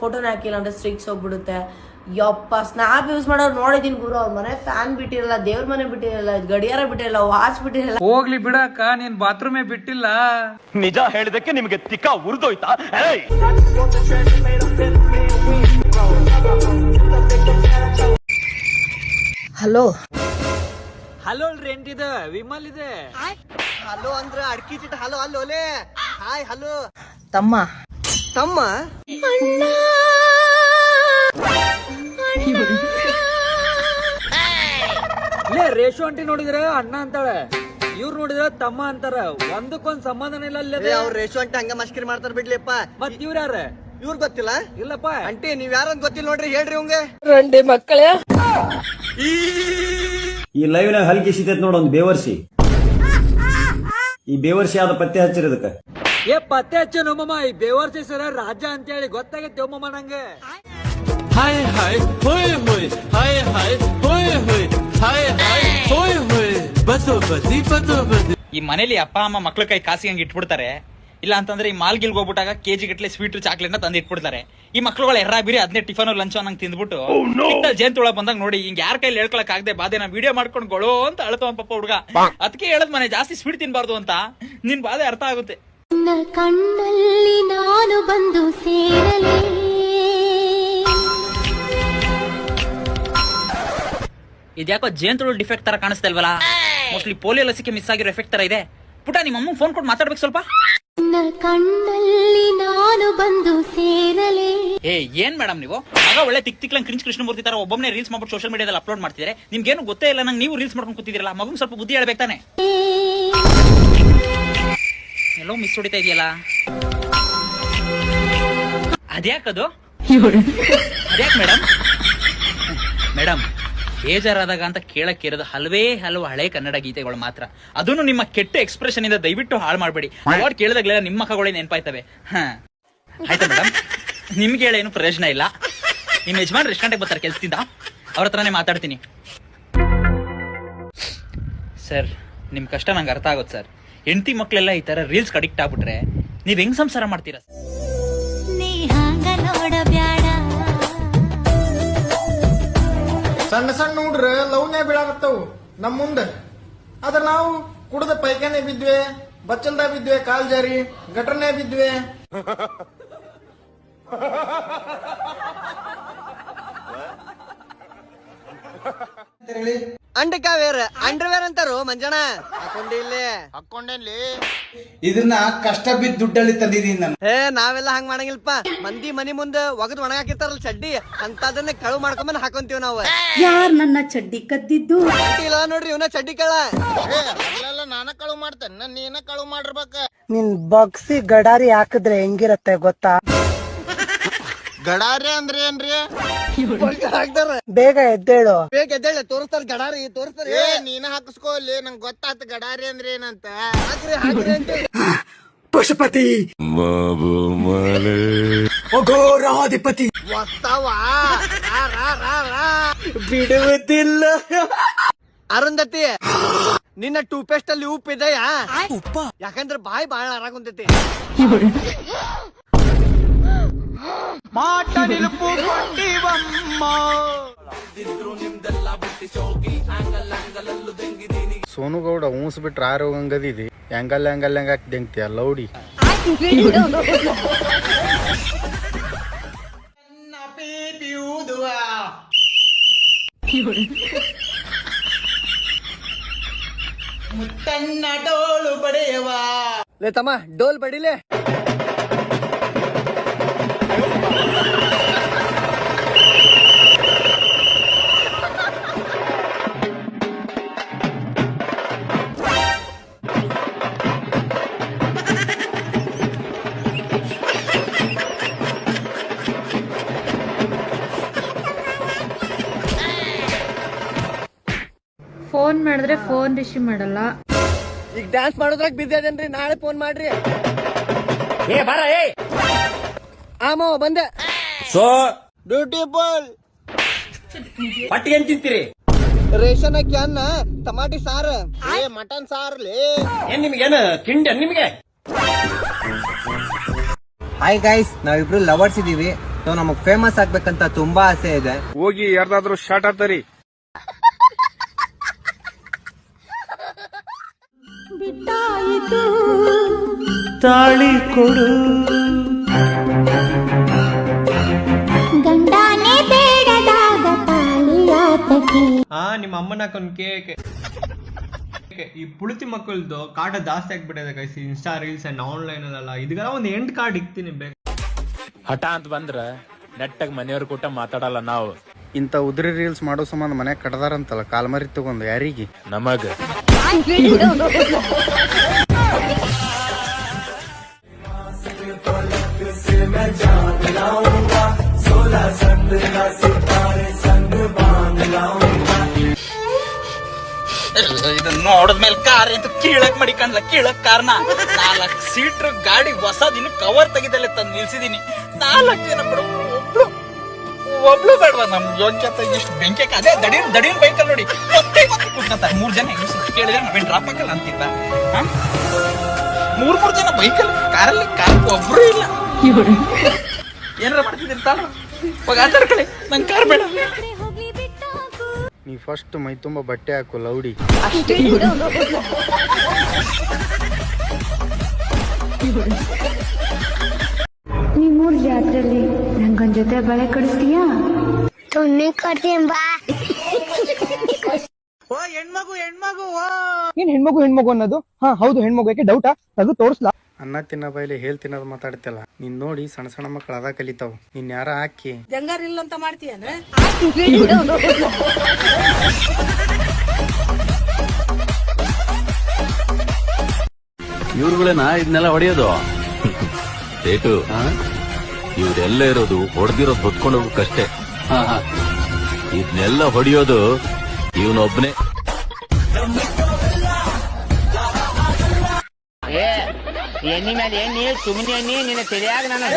ಫೋಟೋನ ಹಾಕಿಲ್ಲ ಅಂದ್ರೆ ಸ್ಟ್ರಿಕ್ಸ್ ಹೋಗ್ಬಿಡುತ್ತೆ. ಯಪ್ಪ ಸ್ನಾಪ್ ಯೂಸ್ ಮಾಡೋರು ನೋಡಿದೀನಿ ಗುರು. ಅವ್ರ ಮನೆ ಫ್ಯಾನ್ ಬಿಟ್ಟಿರಲ್ಲ, ದೇವ್ರ ಮನೆ ಬಿಟ್ಟಿರಲ್ಲ, ಗಡಿಯಾರ ಬಿಟ್ಟಿರಲ್ಲ, ವಾಚ್ ಬಿಟ್ಟಿರಲ್ಲ. ಹೋಗ್ಲಿ ಬಿಡಕ್ಕ, ನೀನ್ ಬಾತ್ರೂಮೇ ಬಿಟ್ಟಿಲ್ಲ. ನಿಜ ಹೇಳಿದಕ್ಕೆ ನಿಮಗೆ ತಿಕ್ಕ ಉರಿದೋಯ್ತಾ? ಹಲೋ ಹಲೋ ರೆಂಟ್ ಇದೆ, ವಿಮಲ್ ಇದೆ. ಹಲೋ ಅಂದ್ರ ಅಡ್ಕಿ ಚಿಟ್ ಹಲೋ ಅಲ್ಲೋಲೆ. ಹಾಯ್ ಹಲೋ ತಮ್ಮ ತಮ್ಮ ಲೇ ರೇಷು ಆಂಟಿ ನೋಡಿದ್ರೆ ಅಣ್ಣ ಅಂತಾಳೆ, ಇವ್ರು ನೋಡಿದ್ರೆ ತಮ್ಮ ಅಂತಾರ. ಒಂದಕ್ಕೊಂದ್ ಸಂಬಂಧನ ಇಲ್ಲ ಅಲ್ಲೇ. ಅವ್ರ ರೇಷು ಅಂತ ಹಂಗ ಮಸ್ಕರಿ ಮಾಡ್ತಾರ ಬಿಡ್ಲಿಪ್ಪ. ಮತ್ ಇವ್ರ ಯಾರ? ಇವ್ರ ಗೊತ್ತಿಲ್ಲ? ಇಲ್ಲಪ್ಪ. ಅಂಟಿ ನೀವ್ ಯಾರಂತ ಗೊತ್ತಿಲ್ಲ ನೋಡ್ರಿ, ಹೇಳ್ರಿ ಅವಂಗ. ರಂಡಿ ಮಕ್ಕಳೇ, ಈ ಲೈವ್ ನಾಗ ಹಲ್ಕಿ ಸಿತೈತ್ ನೋಡ ಒಂದ್ ಬೇವರ್ಸಿ. ಈ ಬೇವರ್ಸಿ ಯಾವ್ದು ಪತ್ತೆ ಹಚ್ಚಿರೋದಕ್ಕ ಏ ಪತ್ತೆ ಹಚ್ಚು ನಮ್ಮಮ್ಮ. ಈ ಬೇವರ್ಸಿ ಸರ ರಾಜ ಅಂತ ಹೇಳಿ ಗೊತ್ತಾಗತ್ತೆ ಒಮ್ಮಮ್ಮ ನಂಗೆ. ಹಾಯ್ ಹಾಯ್ ಹೋಯ್ ಹೋಯ್ ಹಾಯ್ ಹಾಯ್ ಹೋಯ್ ಹೋಯ್ ಹಾಯ್ ಹಾಯ್ ಹೋಯ್ ಹೋಯ್ ಬಸೋ ಬಸಿ ಬಸೋ ಬಸಿ. ಈ ಮನೇಲಿ ಅಪ್ಪ ಅಮ್ಮ ಮಕ್ಳ ಕೈ ಕಾಸಿಗೆ ಹಂಗೆ ಇಟ್ಬಿಡ್ತಾರೆ. ಇಲ್ಲ ಅಂತಂದ್ರೆ ಈ ಮಾಲ್ಗಿಲ್ಗೆ ಹೋಗ್ಬಿಟ್ಟಾಗ ಕೆಜಿ ಗಟ್ಲೆ ಸ್ವೀಟ್ ಚಾಕ್ಲೇಟ್ ನ ತಂದು ಇಟ್ಬಿಡ್ತಾರೆ. ಈ ಮಕ್ಳುಗಳು ಎರ್ರಾ ಬಿರಿ ಅದನ್ನೇ ಟಿಫನ್ ಲಂಚ್ ನಂಗೆ ತಿಂದ್ಬಿಟ್ಟು ಜೇನ್ ತೊಳಕ್ ಬಂದಾಗ ನೋಡಿ ಹಿಂಗ್ ಯಾರ ಕೈಲಿ ಹೇಳ್ಕೊಳಕ್ ಆಗದೆ ಬಾಧೆ ನಾ ವಿಡಿಯೋ ಮಾಡ್ಕೊಂಡು ಗೊಳೋ ಅಂತ ಅಳ್ತವ ಪಪ್ಪ ಹುಡುಗ. ಅದಕ್ಕೆ ಹೇಳದ್ ಮನೆ ಜಾಸ್ತಿ ಸ್ವೀಟ್ ತಿನ್ಬಾರ್ದು ಅಂತ. ನಿನ್ ಬಾಧೆ ಅರ್ಥ ಆಗುತ್ತೆ. ಕಣ್ಣಲ್ಲಿ ನಾನು ಬಂದು ಸೇರಲೇ. ಇದ್ಯಾಕೋ ಜೇನ್ ತೊಳು ಡಿಫೆಕ್ಟ್ ತರ ಕಾಣಿಸ್ತಾ ಇಲ್ವಲ್ಲ? ಮೋಸ್ಟ್ಲಿ ಪೋಲಿಯೋ ಲಸಿಕೆ ಮಿಸ್ ಆಗಿರೋ ಎಫೆಕ್ಟ್ ತರ ಇದೆ. ಪುಟ ನಿಮ್ಮ ಅಮ್ಮ ಫೋನ್ ಕೊಟ್ಟು ಮಾತಾಡ್ಬೇಕು ಸ್ವಲ್ಪ. ಕಣ್ಣಲ್ಲಿ ನಾನು ಬಂದು ಸೇರಲೇ. ಏ ಏನ್ ಮೇಡಮ್ ನೀವು ಆಗ ಒಳ್ಳೆ ತಿಕ್ಲಂಗ್ ಕ್ರಿಂಚ್ ಕೃಷ್ಣಮೂರ್ತಿ ತರ ಒಬ್ಬೊಮ್ಮೆ ರೀಲ್ಸ್ ಮಾಡ್ಬಿಟ್ಟು ಸೋಷಿಯಲ್ ಮೀಡಿಯಾದಲ್ಲಿ ಅಪ್ಲೋಡ್ ಮಾಡ್ತಿದ್ರೆ ನಿಮ್ಗೇನು ಗೊತ್ತೇ ಇಲ್ಲ. ನಂಗೆ ನೀವು ರೀಲ್ಸ್ ಮಾಡ್ಕೊಂಡು ಕೂತಿದಿರಲ್ಲ, ಮಗು ಸ್ವಲ್ಪ ಬುದ್ಧಿ ಹೇಳ್ಬೇಕು ತಾನೆ. ಎಲ್ಲೋ ಮಿಸ್ ಹೊಡಿತಾ ಇದೆಯಲ್ಲ, ಅದ್ಯಾಕದು? ಅದ್ಯಾಕ್ ಮೇಡಮ್? ಮೇಡಮ್ ಬೇಜಾರಾದಾಗ ಅಂತ ಕೇಳಕ್ಕಿರೋದು ಹಲವು ಹಳೆ ಕನ್ನಡ ಗೀತೆಗಳು ಮಾತ್ರ. ಅದನ್ನು ನಿಮ್ಮ ಕೆಟ್ಟ ಎಕ್ಸ್ಪ್ರೆಷನ್ ಇಂದ ದಯವಿಟ್ಟು ಹಾಳು ಮಾಡಬೇಡಿ. ಅವಾರ್ಡ್ ಕೇಳಿದಾಗಲೆಲ್ಲ ನಿಮ್ಮ ಮಕ್ಕಗಳೇ ನೆನಪಾಯ್ತವೆ. ಆಯ್ತಾ ಮೇಡಮ್, ನಿಮ್ಗೆ ಹೇಳೇನು ಪ್ರಯೋಜನ ಇಲ್ಲ. ನಿಮ್ಮ ಯಜಮಾನ್ ರೆಸ್ಟೋರೆಂಟ್ಗೆ ಬರ್ತಾರೆ ಕೆಲ್ಸದಿಂದ, ಅವ್ರ ಹತ್ರನೇ ಮಾತಾಡ್ತೀನಿ. ಸರ್ ನಿಮ್ ಕಷ್ಟ ನಂಗೆ ಅರ್ಥ ಆಗುತ್ತೆ ಸರ್. ಹೆಂಡತಿ ಮಕ್ಳೆಲ್ಲ ಈ ತರ ರೀಲ್ಸ್ ಅಡಿಕ್ಟ್ ಆಗ್ಬಿಟ್ರೆ ನೀವ್ ಹೆಂಗ್ ಸಂಸಾರ ಮಾಡ್ತೀರಾ? ಸಣ್ಣ ಸಣ್ಣ ಹುಡ್ರ ಲವ್ನೇ ಬೀಳಾಕತ್ತವು ನಮ್ ಮುಂದ. ಆದ್ರ ನಾವು ಕುಡ್ದ ಪೈಖಾನೆ ಬಿದ್ವೆ, ಬಚ್ಚಲ್ದಾಗ ಬಿದ್ವೆ, ಕಾಲ್ ಜಾರಿ ಗಟರ್ನೇ ಬಿದ್ವೆ. ಅಂಡರ್ವೇರ್ ಅಂಡರ್ವೇರ್ ಅಂತಾರು ಮಂಜಣ್ಣ. ಹಾಕೊಂಡೇನ್ಲಿ ಇದನ್ನ ಕಷ್ಟ ಬಿದ್ದು ದುಡ್ಡಲ್ಲಿ ತಂದಿದೀನಿ ನಾನು. ನಾವೆಲ್ಲ ಹಂಗ್ ಮಾಡಂಗಿಲ್ಪ. ಮಂದಿ ಮನಿ ಮುಂದೆ ಒಗದ್ ಒಣಗಾಕಿರ್ತಾರಲ್ಲ ಚಡ್ಡಿ, ಅಂತದನ್ನ ಕಳು ಮಾಡ್ಕೊಂಬಂದ್ ಹಾಕೊಂತೀವಿ ನಾವು. ಯಾರ್ ನನ್ನ ಚಡ್ಡಿ ಕದ್ದಿದ್ದು? ಇಲ್ಲ ನೋಡ್ರಿ ಇವನ ಚಡ್ಡಿ ಕಳ. ನಾನ ಕಳು ಮಾಡ್ತೇನೆ, ನೀನ ಕಳು ಮಾಡಿರ್ಬೇಕ. ನಿನ್ ಬಗ್ಸಿ ಗಡಾರಿ ಹಾಕಿದ್ರೆ ಹೆಂಗಿರತ್ತೆ ಗೊತ್ತಾ? ಗಡಾರಿ ಅಂದ್ರೆ ಏನ್ರಿ? ಹಾಕ್ತಾರ. ಬೇಗ ಎದ್ದೇಳು. ಬೇಗ ಎದ್ದೇಳ ತೋರಿಸ್ತಾರ ಗಡಾರಿ ತೋರಿಸ್ತಾರ. ನೀನ ಹಾಕಿಸ್ಕೋಲಿ, ನಂಗೆ ಗೊತ್ತಾತ ಗಡಾರಿ ಅಂದ್ರೆ ಏನಂತ. ಹಾಕ್ರಿ ಹಾಕ್ರಿ ಅಂತ. ಪಶುಪತಿ ಘೋರಾಧಿಪತಿ ವಸ್ತಾವ ಬಿಡುವುದಿಲ್ಲ. ಅರುಂಧತಿ ನಿನ್ನ ಟೂತ್ ಪೇಸ್ಟ್ ಅಲ್ಲಿ ಉಪ್ಪಿದೆಯಾ? ಯಾಕಂದ್ರೆ ಬಾಯಿ ಬಾಳ ಆರಾಗುಂತೈತಿ. ಸೋನುಗೌಡ ಊಸ್ ಬಿಟ್ರ ಆರು ಹಂಗದಿದಿ ಹೆಂಗಲ್ಲ ಹೆಂಗಲ್ಲ ಹೆಂಗ ಹಾಕ್ದಂಗ್ತಿಯ ಲೌಡಿ. ಮುತ್ತನ್ನ ಡೋಲು ಬಡೆಯವ. ಲೇ ತಮ್ಮ ಡೋಲ್ ಬಡಿಲೆ. ಫೋನ್ ಮಾಡಿದ್ರೆ ಫೋನ್ ರಿಸೀವ್ ಮಾಡಲ್ಲ. ಈಗ ಡ್ಯಾನ್ಸ್ ಮಾಡೋದ್ರಾಗ ಬಿಸಿ ಅದೇನ್ರಿ, ನಾಳೆ ಫೋನ್ ಮಾಡ್ರಿ. ಆಮೋ ಬಂದೆ. ಸೊ ಬ್ಯೂಟಿಫುಲ್ ಪಟ್ಟಿ ಏನ್ ತಿಂತೀರಿ? ರೇಷನ್ ಅಕ್ಕಿ ಅನ್ನ ಟಮಾಟಿ ಸಾರ ಮಟನ್ ಸಾರ್ಲಿ. ಏನ್ ನಿಮ್ಗೇನು ತಿಂಡಿ ನಿಮ್ಗೆ? ಹಾಯ್ ಗೈಸ್, ನಾವಿಬ್ರು ಲವರ್ಸ್ ಇದೀವಿ. ನಮಗ್ ಫೇಮಸ್ ಆಗ್ಬೇಕಂತ ತುಂಬಾ ಆಸೆ ಇದೆ. ಹೋಗಿ ಯಾರ್ದಾದ್ರೂ ಶಾರ್ಟ್ ಆತರಿ. ಬಿಟ್ಟಾಯಿತು ತಾಳಿ ಕೊಡು ಗಂಡನೇ ಬೇಡದಾಗ ತಾಳಿಯಾತಕಿ. ನಿಮ್ಮ ಅಮ್ಮನ ಹಾಕೊಂಡ್ ಕೇಕ್. ಈ ಪುಳಿತಿ ಮಕ್ಕಳದು ಕಾಟ ಜಾಸ್ತಿ ಆಗ್ಬಿಟ್ಟಿದೆ guys, insta reels and online ಅಲ್ಲ. ಇದಕ್ಕೆಲ್ಲ ಒಂದು ಎಂಡ್ ಕಾರ್ಡ್ ಇಕ್ತೀನಿ ಬೇಕು. ಹಠ ಅಂತ ಬಂದ್ರ ನೆಟ್ಟಾಗ ಮನೆಯವ್ರ ಕೂಟ ಮಾತಾಡಲ್ಲ ನಾವು. ಇಂತ ಉದ್ರಿ ರೀಲ್ಸ್ ಮಾಡೋ ಸಂಬಂಧ ಮನೆ ಕಟ್ಟದಾರಂತಲ್ಲ, ಕಾಲ್ಮರಿ ತಗೊಂಡು ಯಾರಿಗೆ ನಮಗ ಇದನ್ನ ನೋಡಿದ್ಮೇಲೆ ಕಾರ್ ಅಂತ ಕೀಳಕ್ ಮಾಡಿಕಂಡ್ಲ. ಕೀಳಕ್ ಕಾರಣ 4 ಸೀಟ್ರ್ ಗಾಡಿ ಹೊಸದಿನ್ನು ಕವರ್ ತೆಗಿದಲ್ಲೇ ತಂದು ನಿಲ್ಸಿದೀನಿ. 4 ಜನ ಬಿಡು, ಒಬ್ಳು ಬೇಡವಾ ನಮ್ ಯೋಗ್ಯತ ಇಷ್ಟು ಬೆಂಕಿ ಅದೇ ದಡಿನ ಬೈಕಲ್ಲಿ ನೋಡಿ ಕೂತ್ಕೊಂತಾರೆ 3 ಜನ ಹೆಂಗಸರು. ಕೇಳಿದ್ರೆ ನಾವೇನ್ ಡ್ರಾಪ್ ಹಾಕಲ್ಲ ಅಂತಿದ್ದ. 3 ಜನ ಬೈಕಲ್ಲಿ ಕಾರಲ್ಲಿ ಒಬ್ರು ಇಲ್ಲ. ಏನಾರ ಮಾಡ್ತಿದ್ದಿರ್ತಾಳ ಹೋಗ ಆಚಾರ ಕಡೆ ನಂಗೆ ಕಾರ್ ಬೇಡ. ನೀ ಫಸ್ಟ್ ಮೈ ತುಂಬಾ ಬಟ್ಟೆ ಹಾಕು ಲೌಡಿ. ನಿಮ್ಮೂರ್ ಜಾತ್ರೆಯಲ್ಲಿ ನಂಗೊಂದ್ ಜೊತೆ ಬಳೆ ಕೊಡಿಸ್ತೀಯಾ? ತೊನ್ನೆ ಕೊಡ್ತೀನಿ ಬಾ. ಏನ್ ಹೆಣ್ಮಗು ಅನ್ನೋದು? ಹಾ ಹೌದು ಹೆಣ್ಮಗು. ಯಾಕೆ ಡೌಟಾ? ತೆಗೆದು ತೋರಿಸ್ಲಾ? ಅನ್ನ ತಿನ್ನ ಬೈಲಿ ಹೇಳ್ ತಿನ್ನೋದು ಮಾತಾಡ್ತಿಲ್ಲ. ನೀನ್ ನೋಡಿ ಸಣ್ಣ ಸಣ್ಣ ಮಕ್ಕಳು ಅದ ಕಲಿತಾವ್. ನೀನ್ ಯಾರ ಹಾಕಿ ಇವ್ರುಗಳೇನಾ ಇದನ್ನೆಲ್ಲ ಹೊಡೆಯೋದು? ರೇಟು ಇವ್ರೆಲ್ಲ ಇರೋದು ಹೊಡೆದಿರೋದು ಹೊತ್ಕೊಂಡು ಹೋಗಕ್ಕಷ್ಟೇ. ಇದನ್ನೆಲ್ಲ ಹೊಡೆಯೋದು ಇವನೊಬ್ನೇ. ಎಣ್ಣಿ ಮೇಲೆ ಎಣ್ಣಿ ಸುಮ್ಮನೆ ಎಣ್ಣಿ ನಿನ್ನ ತಿಳಿಯಾಗ ನಾನು